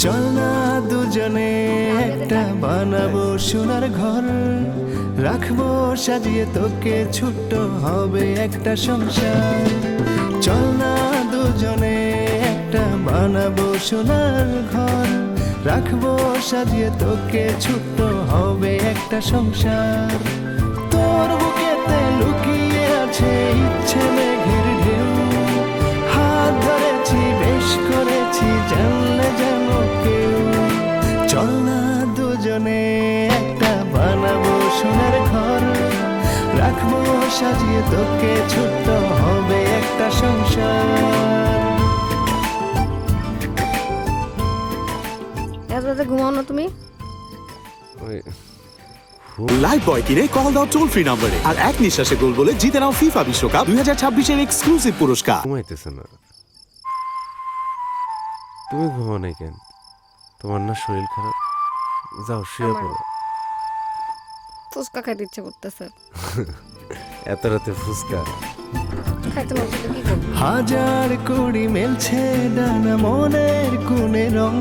চল না দুজনে একটা বানাবো সোনার ঘর, রাখবো সাজিয়ে তোকে, ছোট্ট হবে একটা সংসার। চল না দুজনে একটা বানাবো সোনার ঘর, রাখবো সাজিয়ে তোকে, ছোট্ট হবে একটা সংসার। তোর বুকেতে লুকিয়ে আছে ইচ্ছে মেঘের ঢেউ, হাত ধরেছি বেশ করেছি জানলে যেন কেউ। চল না দুজনে একটা বানাবো সোনার ঘর, রাখবো সাজিয়ে তোকে, ছোট্ট হবে একটা সংসার। এত রাতে ঘুমাও না তুমি? লাইফ বয় কিনে কল দাও টোল ফ্রি নম্বরে, আর এক নিঃশ্বাসে গোল বলে জিতে নাও ফিফা বিশ্বকাপ 2026-এর এক্সক্লুসিভ পুরস্কার। ঘুমাইতেছে না, তুমি ঘুমাও নাই কেন? তোমার না শরীর খারাপ? যাও শুয়ে পড়ো। ফুচকা খাইতে ইচ্ছে করতেছে। এত রাতে ফুচকা খাইতে মন চাইলে কি করবো? হাজার কুড়ি মেলছে ডানা মনের কোণে রং,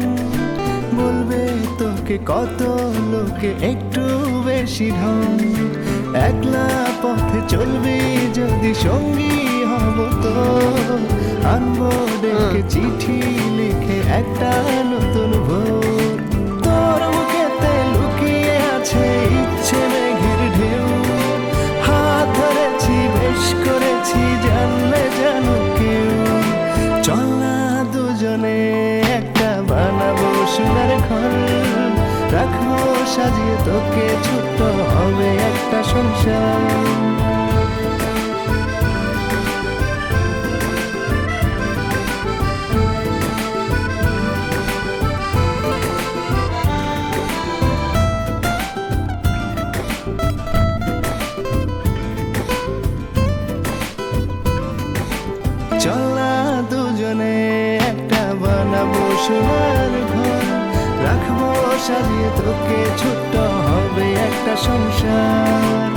বলবে তোকে কত লোকে একটু বেশি ঢং। একলা পথে চলবি যদি সঙ্গী হব তো, আনবো ডেকে চিঠি লিখে একটা নতুন ভোর। তোর বুকেতে লুকিয়ে আছে ইচ্ছে মেঘের ঢেউ, হাত ধরেছি বেশ করেছি জানলে যেন কেউ। চল না দুজনে একটা বানাবো সোনার ঘর, রাখবো সাজিয়ে তোকে, ছোট্ট হবে একটা সংসার। চল না দুজনে একটা বানাবো সোনার ঘর, রাখবো সাজিয়ে তোকে, ছোট্ট হবে একটা সংসার।